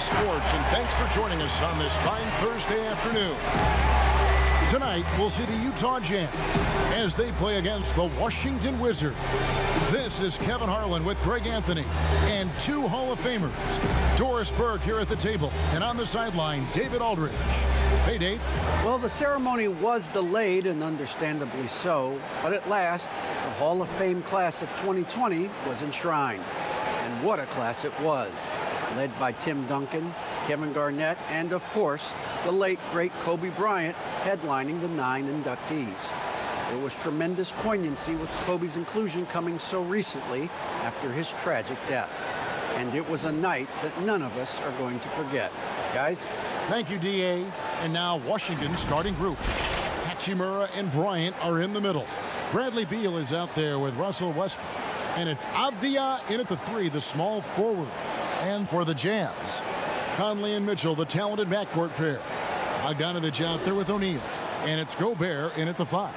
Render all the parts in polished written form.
Sports, and thanks for joining us on this fine Thursday afternoon. Tonight, we'll see the Utah Jazz as they play against the Washington Wizards. This is Kevin Harlan with Greg Anthony and two Hall of Famers. Doris Berg here at the table, and on the sideline, David Aldridge. Hey, Dave. Well, the ceremony was delayed, and understandably so, but at last, the Hall of Fame class of 2020 was enshrined. And what a class it was. Led by Tim Duncan, Kevin Garnett, and of course, the late, great Kobe Bryant headlining the 9 inductees. There was tremendous poignancy with Kobe's inclusion coming so recently after his tragic death. And it was a night that none of us are going to forget. Guys? Thank you, D.A. And now Washington's starting group. Hachimura and Bryant are in the middle. Bradley Beal is out there with Russell Westbrook. And it's Avdia in at the 3, the small forward. And for the Jazz, Conley and Mitchell, the talented backcourt pair. Bogdanovich out there with O'Neal. And it's Gobert in at the 5.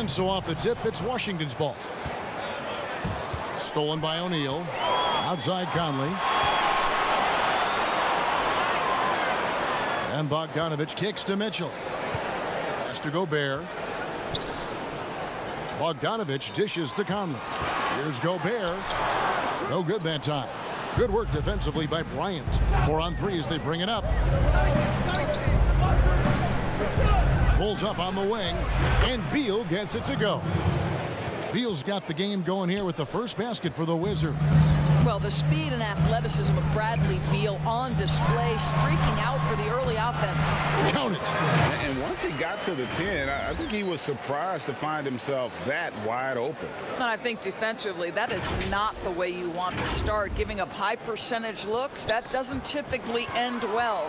So off the tip, it's Washington's ball. Stolen by O'Neal. Outside Conley. And Bogdanovich kicks to Mitchell. Pass to Gobert. Bogdanovich dishes to Conley. Here's Gobert. No good that time. Good work defensively by Bryant. 4 on 3 as they bring it up. Pulls up on the wing, and Beal gets it to go. Beal's got the game going here with the first basket for the Wizards. Well, the speed and athleticism of Bradley Beal on display, streaking out for the early offense. Count it. And once he got to the 10, I think he was surprised to find himself that wide open. And I think defensively, that is not the way you want to start. Giving up high percentage looks, that doesn't typically end well.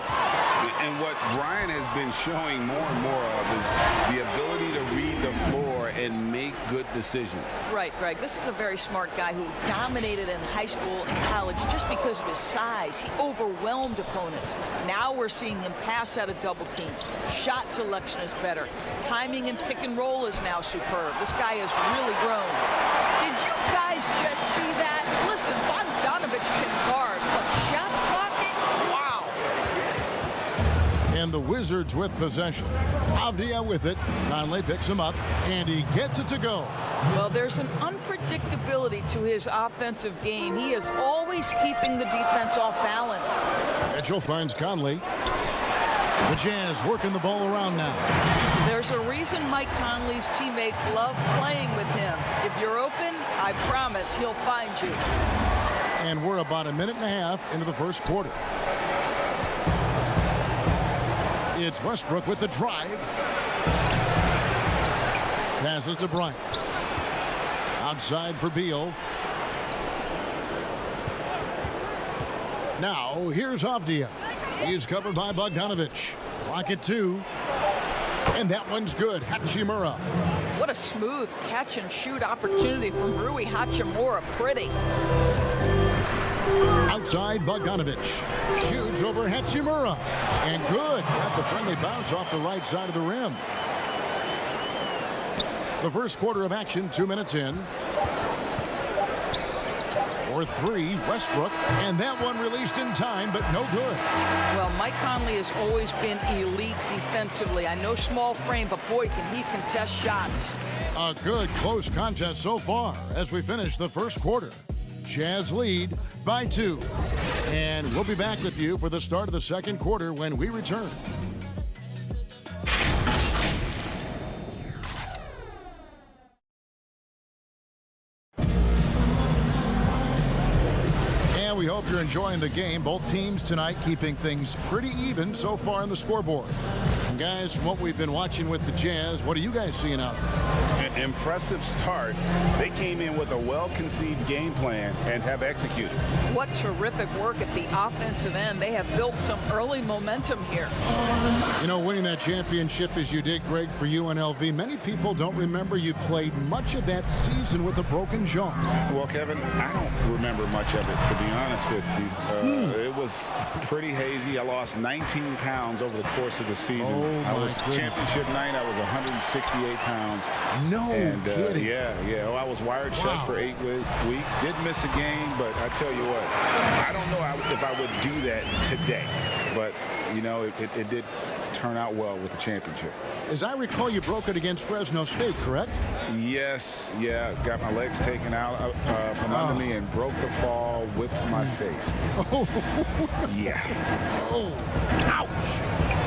And what Bryant has been showing more and more of is the ability to read the floor and make good decisions. Right, Greg. This is a very smart guy who dominated in high school and college just because of his size. He overwhelmed opponents. Now we're seeing him pass out of double teams. Shot selection is better. Timing and pick and roll is now superb. This guy has really grown. Did you guys just see that? Listen, Bogdanovich can guard, but shot blocking? Wow. And the Wizards with possession. Avdia with it. Conley picks him up, and he gets it to go. Well, there's an unpredictability to his offensive game. He is always keeping the defense off balance. Mitchell finds Conley. The Jazz working the ball around now. There's a reason Mike Conley's teammates love playing with him. If you're open, I promise he'll find you. And we're about a minute and a half into the first quarter. It's Westbrook with the drive. Passes to Bryant. Outside for Beal. Now, here's Avdia. He's covered by Bogdanovich. Clock at 2. And that one's good. Hachimura. What a smooth catch and shoot opportunity from Rui Hachimura. Pretty. Outside Bogdanovich. Shoots over Hachimura. And good. Got the friendly bounce off the right side of the rim. The first quarter of action, 2 minutes in. For 3, Westbrook, and that one released in time, but no good. Well, Mike Conley has always been elite defensively. I know small frame, but boy, can he contest shots. A good close contest so far as we finish the first quarter. Jazz lead by 2. And we'll be back with you for the start of the second quarter when we return. We hope you're enjoying the game. Both teams tonight keeping things pretty even so far on the scoreboard. And guys, from what we've been watching with the Jazz, what are you guys seeing out there? An impressive start. They came in with a well-conceived game plan and have executed. What terrific work at the offensive end. They have built some early momentum here. You know, winning that championship as you did, Greg, for UNLV, many people don't remember you played much of that season with a broken jaw. Well, Kevin, I don't remember much of it, to be honest with you. It was pretty hazy. I lost 19 pounds over the course of the season. I was championship night. I was 168 pounds. No kidding. Yeah. Well, I was wired shut for 8 weeks. Did miss a game, but I tell you what, I don't know if I would do that today. But, you know, it did turn out well with the championship. As I recall, you broke it against Fresno State, correct? Yes, got my legs taken out from under me and broke the fall, whipped my face. Yeah. Oh, ouch.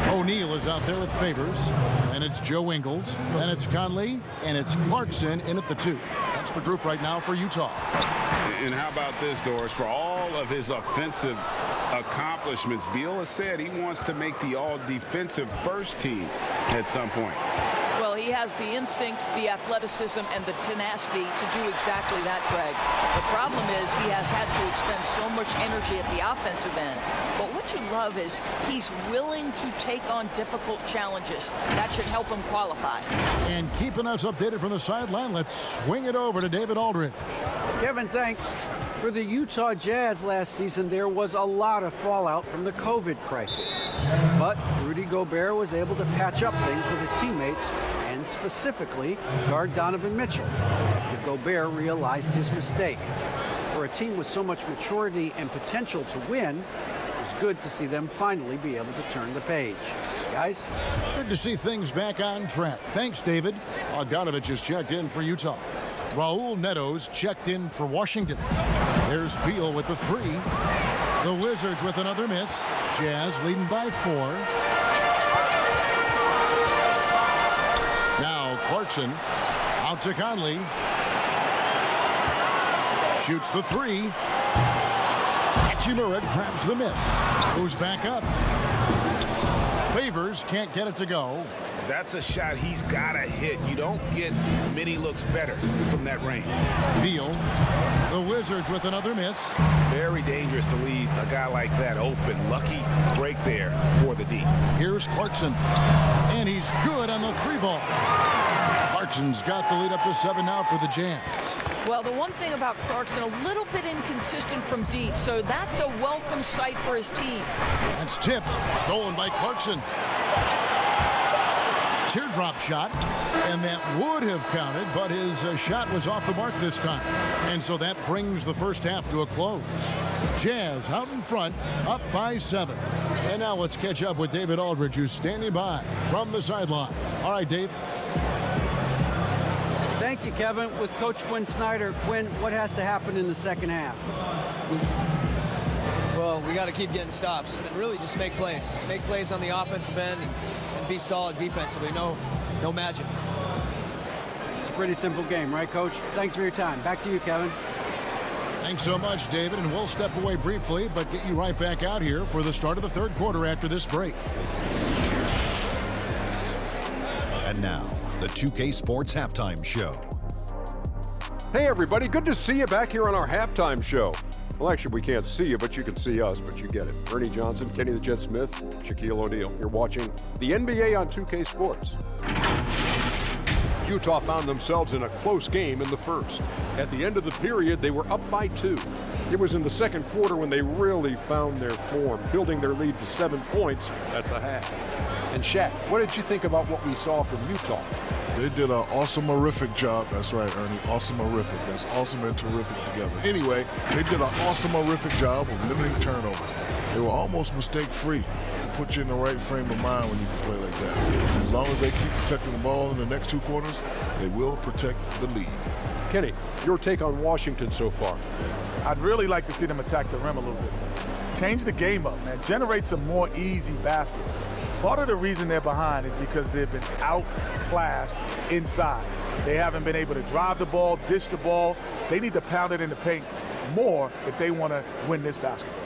O'Neal is out there with Favors, and it's Joe Ingles, and it's Conley, and it's Clarkson in at the 2. That's the group right now for Utah. And how about this, Doris? For all of his offensive accomplishments, Beal has said he wants to make the all-defensive first team at some point. Well, he has the instincts, the athleticism, and the tenacity to do exactly that, Greg. The problem is he has had to expend so much energy at the offensive end. But what you love is he's willing to take on difficult challenges. That should help him qualify. And keeping us updated from the sideline, let's swing it over to David Aldridge. Kevin, thanks. For the Utah Jazz last season, there was a lot of fallout from the COVID crisis. But Rudy Gobert was able to patch up things with his teammates and specifically guard Donovan Mitchell after Gobert realized his mistake. For a team with so much maturity and potential to win, it was good to see them finally be able to turn the page. Guys? Good to see things back on track. Thanks, David. Bogdanovich has checked in for Utah. Raul Neto's checked in for Washington. There's Beal with the 3. The Wizards with another miss. Jazz leading by 4. Now Clarkson out to Conley. Shoots the 3. Hachimura grabs the miss. Goes back up. Favors can't get it to go. That's a shot he's got to hit. You don't get many looks better from that range. Beal, the Wizards with another miss. Very dangerous to leave a guy like that open. Lucky break there for the D. Here's Clarkson, and he's good on the 3 ball. Clarkson's got the lead up to 7 now for the Jazz. Well, the one thing about Clarkson, a little bit inconsistent from deep, so that's a welcome sight for his team. That's tipped, stolen by Clarkson. Teardrop shot, and that would have counted, but his shot was off the mark this time. And so that brings the first half to a close. Jazz out in front, up by 7. And now let's catch up with David Aldridge, who's standing by from the sideline. All right, Dave. Thank you, Kevin. With Coach Quinn Snyder, Quinn, what has to happen in the second half? Well, we got to keep getting stops and really just make plays. Make plays on the offensive end and be solid defensively. No magic. It's a pretty simple game, right, Coach? Thanks for your time. Back to you, Kevin. Thanks so much, David, and we'll step away briefly, but get you right back out here for the start of the third quarter after this break. And now, the 2K Sports Halftime Show. Hey, everybody. Good to see you back here on our halftime show. Well, actually, we can't see you, but you can see us, but you get it. Ernie Johnson, Kenny the Jet Smith, Shaquille O'Neal. You're watching the NBA on 2K Sports. Utah found themselves in a close game in the first. At the end of the period, they were up by 2. It was in the second quarter when they really found their form, building their lead to 7 points at the half. And Shaq, what did you think about what we saw from Utah? They did an awesome-orific job. That's right, Ernie. Awesome-orific. That's awesome and terrific together. Anyway, they did an awesome-orific job of limiting turnovers. They were almost mistake-free. It puts you in the right frame of mind when you can play like that. As long as they keep protecting the ball in the next 2 quarters, they will protect the lead. Kenny, your take on Washington so far? I'd really like to see them attack the rim a little bit. Change the game up, man. Generate some more easy baskets. Part of the reason they're behind is because they've been outclassed inside. They haven't been able to drive the ball, dish the ball. They need to pound it in the paint more if they want to win this basketball.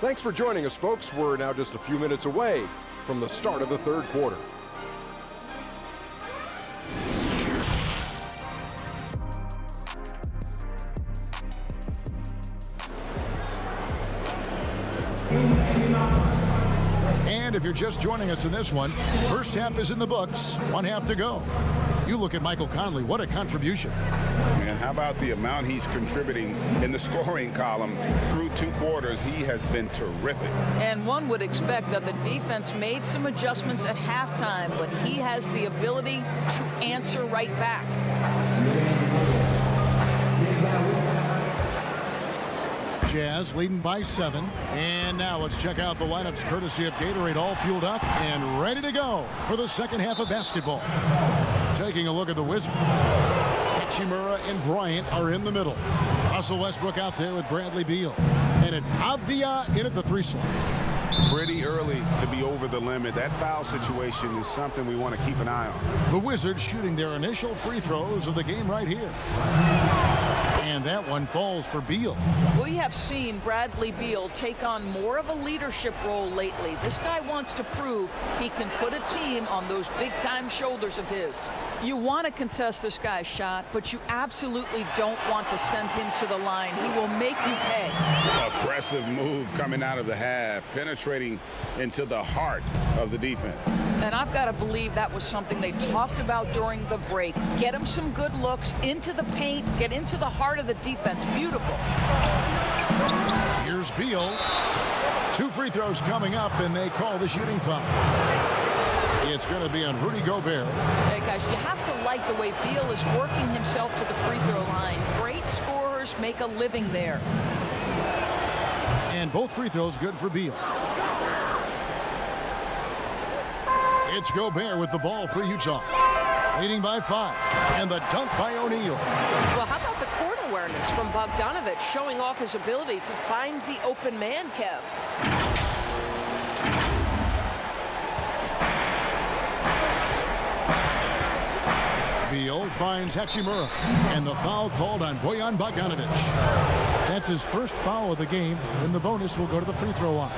Thanks for joining us, folks. We're now just a few minutes away from the start of the third quarter. And if you're just joining us in this one, first half is in the books, 1 half to go. You look at Michael Conley, what a contribution. And how about the amount he's contributing in the scoring column through 2 quarters? He has been terrific. And one would expect that the defense made some adjustments at halftime, but he has the ability to answer right back. Jazz leading by 7. And now let's check out the lineups courtesy of Gatorade, all fueled up and ready to go for the second half of basketball. Taking a look at the Wizards. Hachimura and Bryant are in the middle. Russell Westbrook out there with Bradley Beal. And it's Avdia in at the 3 slot. Pretty early to be over the limit. That foul situation is something we want to keep an eye on. The Wizards shooting their initial free throws of the game right here. And that one falls for Beal. We have seen Bradley Beal take on more of a leadership role lately. This guy wants to prove he can put a team on those big-time shoulders of his. You want to contest this guy's shot, but you absolutely don't want to send him to the line. He will make you pay. Aggressive move coming out of the half, penetrating into the heart of the defense. And I've got to believe that was something they talked about during the break. Get him some good looks into the paint, get into the heart of the defense. Beautiful. Here's Beal. 2 free throws coming up, and they call the shooting foul. It's going to be on Rudy Gobert. Hey, guys, you have to like the way Beal is working himself to the free throw line. Great scorers make a living there. And both free throws good for Beal. It's Gobert with the ball for Utah. Leading by 5. And the dunk by O'Neal. Well, how about the court awareness from Bogdanovic, showing off his ability to find the open man, Kev? Beal finds Hachimura. And the foul called on Bojan Bogdanovic. That's his first foul of the game, and the bonus will go to the free throw line.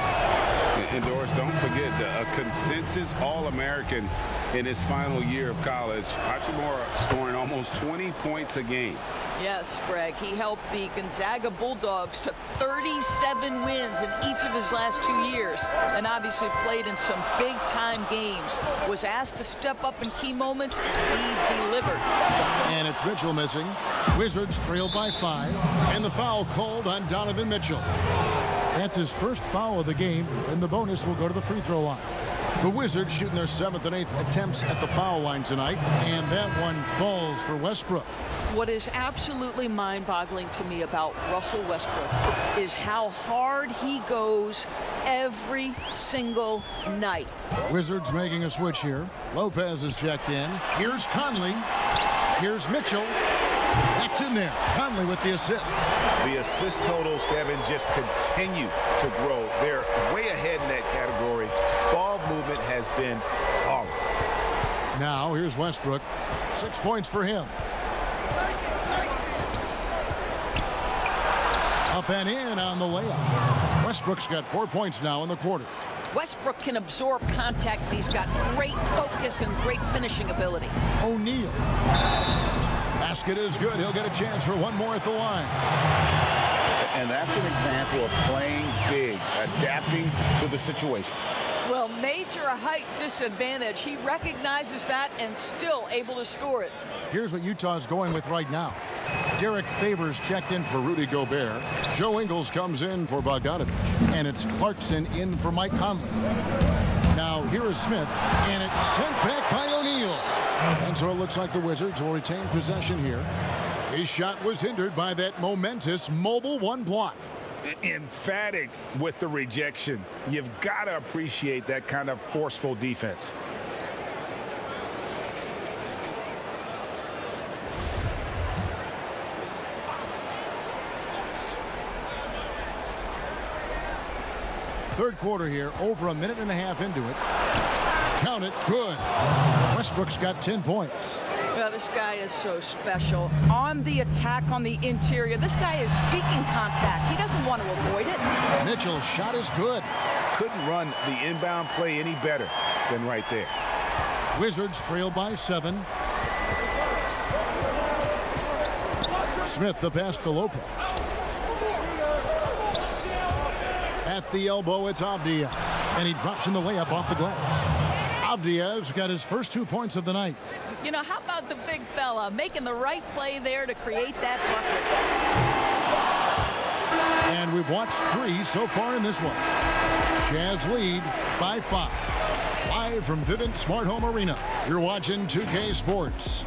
And Doris, don't forget a consensus All-American in his final year of college. Hachimura scoring almost 20 points a game. Yes, Greg, he helped the Gonzaga Bulldogs to 37 wins in each of his last 2 years, and obviously played in some big-time games. Was asked to step up in key moments, he delivered. And it's Mitchell missing. Wizards trailed by 5, and the foul called on Donovan Mitchell. That's his first foul of the game, and the bonus will go to the free throw line. The Wizards shooting their 7th and 8th attempts at the foul line tonight, and that one falls for Westbrook. What is absolutely mind-boggling to me about Russell Westbrook is how hard he goes every single night. Wizards making a switch here. Lopez is checked in. Here's Conley. Here's Mitchell. That's in there. Conley with the assist. The assist totals, Kevin, just continue to grow. They're way ahead in that category. Ball movement has been flawless. Now here's Westbrook. 6 points for him. Up and in on the layup. Westbrook's got 4 points now in the quarter. Westbrook can absorb contact. He's got great focus and great finishing ability. O'Neal. Basket is good. He'll get a chance for one more at the line. And that's an example of playing big, adapting to the situation. Well, major height disadvantage. He recognizes that and still able to score it. Here's what Utah's going with right now. Derek Favors checked in for Rudy Gobert. Joe Ingles comes in for Bogdanovic. And it's Clarkson in for Mike Conley. Now here is Smith, and it's sent back by O'Neal. And so it looks like the Wizards will retain possession here. His shot was hindered by that momentous mobile 1 block. Emphatic with the rejection. You've got to appreciate that kind of forceful defense. Third quarter here, over a minute and a half into it. Count it, good. Westbrook's got 10 points. Well, this guy is so special. On the attack on the interior, this guy is seeking contact. He doesn't want to avoid it. Mitchell's shot is good. Couldn't run the inbound play any better than right there. Wizards trail by 7. Smith the pass to Lopez. At the elbow, it's Avdia. And he drops in the layup off the glass. Avdia's got his first 2 points of the night. You know, how about the big fella making the right play there to create that bucket? And we've watched 3 so far in this one. Jazz lead by 5. Live from Vivint Smart Home Arena, you're watching 2K Sports.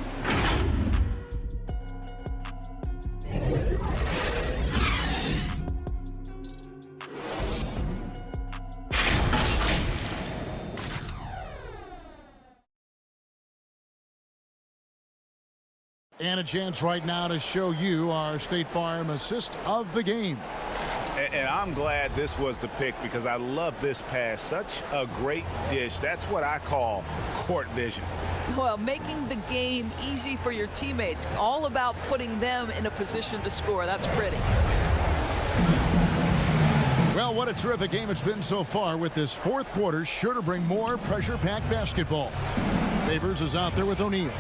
And a chance right now to show you our State Farm assist of the game. And I'm glad this was the pick because I love this pass. Such a great dish. That's what I call court vision. Well, making the game easy for your teammates. All about putting them in a position to score. That's pretty. Well, what a terrific game it's been so far, with this fourth quarter sure to bring more pressure-packed basketball. Favors is out there with O'Neal.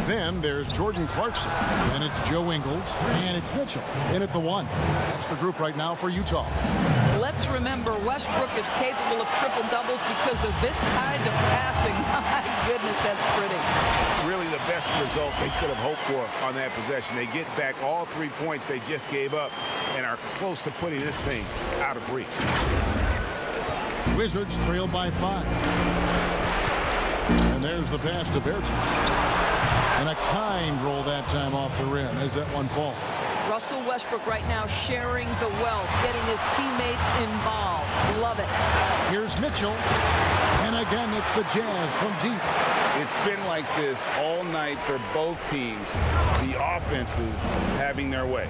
Then there's Jordan Clarkson, and it's Joe Ingles, and it's Mitchell in at the 1. That's the group right now for Utah. Let's remember, Westbrook is capable of triple-doubles because of this kind of passing. My goodness, that's pretty. Really the best result they could have hoped for on that possession. They get back all 3 points they just gave up and are close to putting this thing out of reach. Wizards trail by 5. And there's the pass to Bertans. And a kind roll that time off the rim as that one falls. Russell Westbrook right now sharing the wealth, getting his teammates involved. Love it. Here's Mitchell. And again, it's the Jazz from deep. It's been like this all night for both teams. The offenses having their way.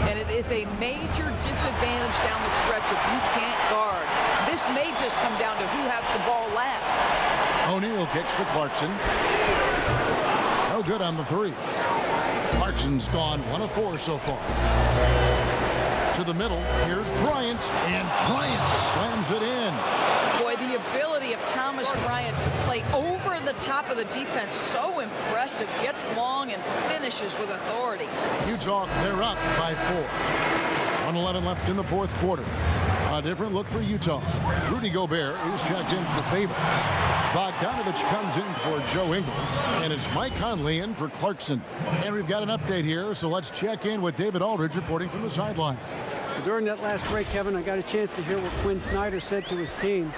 And it is a major disadvantage down the stretch if you can't guard. This may just come down to who has the ball last. O'Neal kicks to Clarkson. No good on the 3. Clarkson's gone 1 of 4 so far. To the middle, here's Bryant, and Bryant slams it in. Boy, the ability of Thomas Bryant to play over the top of the defense, so impressive. Gets long and finishes with authority. Utah, they're up by 4. 1:11 left in the fourth quarter. A different look for Utah. Rudy Gobert is checked in for Favors. Bogdanovich comes in for Joe Ingles. And it's Mike Conley in for Clarkson. And we've got an update here, so let's check in with David Aldridge reporting from the sideline. During that last break, Kevin, I got a chance to hear what Quinn Snyder said to his team.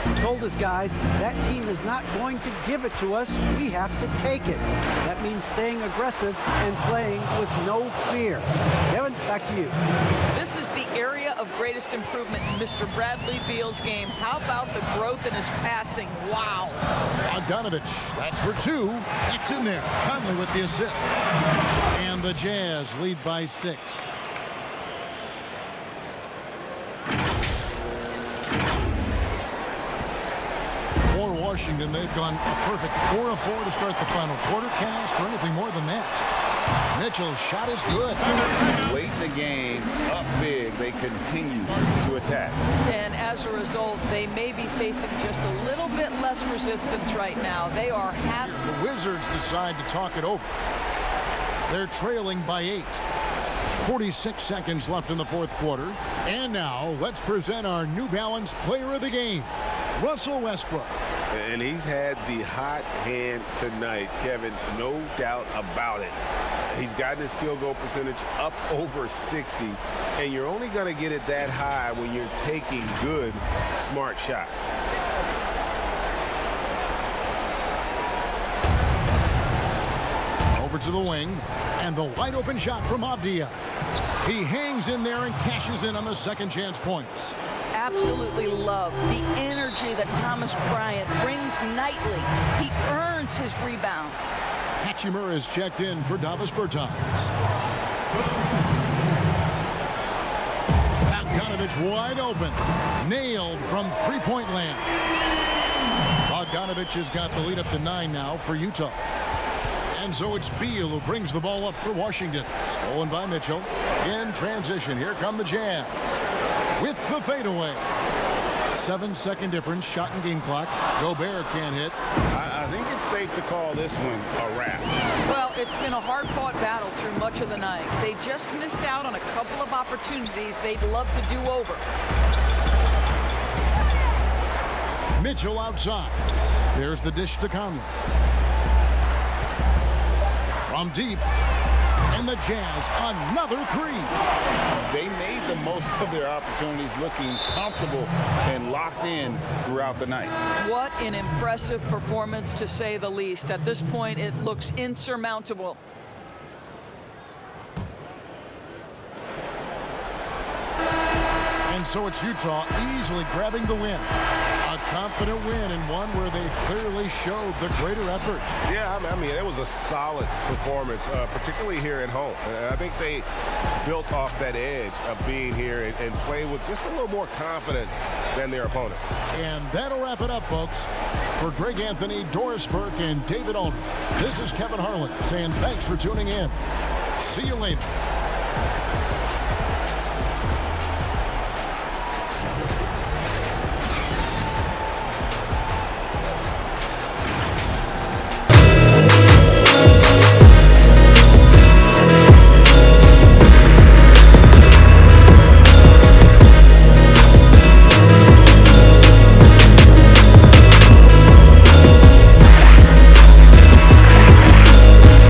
He told his guys, that team is not going to give it to us. We have to take it. That means staying aggressive and playing with no fear. Kevin, back to you. This is the area of greatest improvement in Mr. Bradley Beal's game. How about the growth in his passing? Wow. Bogdanovich, that's for 2. That's in there. Conley with the assist. And the Jazz lead by 6. For Washington, they've gone a perfect 4 of 4 to start the final quarter. Can't ask for anything more than that. Mitchell's shot is good. Late in the game, up big, they continue to attack. And as a result, they may be facing just a little bit less resistance right now. They are happy. The Wizards decide to talk it over. They're trailing by 8. 46 seconds left in the fourth quarter. And now, let's present our New Balance player of the game, Russell Westbrook. And he's had the hot hand tonight, Kevin, no doubt about it. He's gotten his field goal percentage up over 60, and you're only going to get it that high when you're taking good, smart shots. Over to the wing, and the wide open shot from Avdia. He hangs in there and cashes in on the second chance points. Absolutely love the energy that Thomas Bryant brings nightly. He earns his rebounds. Hachimura is checked in for Davis Bertans. Bogdanovich wide open. Nailed from three-point land. Bogdanovich has got the lead up to 9 now for Utah. And so it's Beal who brings the ball up for Washington. Stolen by Mitchell. In transition, here come the Jazz. With the fadeaway. 7-second difference, shot and game clock. Gobert can't hit. I think it's safe to call this one a wrap. Well, it's been a hard-fought battle through much of the night. They just missed out on a couple of opportunities they'd love to do over. Mitchell outside. There's the dish to Conley. From deep. And the Jazz, another three. They made the most of their opportunities, looking comfortable and locked in throughout the night. What an impressive performance, to say the least. At this point, it looks insurmountable. And so it's Utah easily grabbing the win. A confident win, and one where they clearly showed the greater effort. Yeah, I mean, it was a solid performance, particularly here at home. I think they built off that edge of being here and played with just a little more confidence than their opponent. And that'll wrap it up, folks. For Greg Anthony, Doris Burke, and David Aldridge, this is Kevin Harlan saying thanks for tuning in. See you later.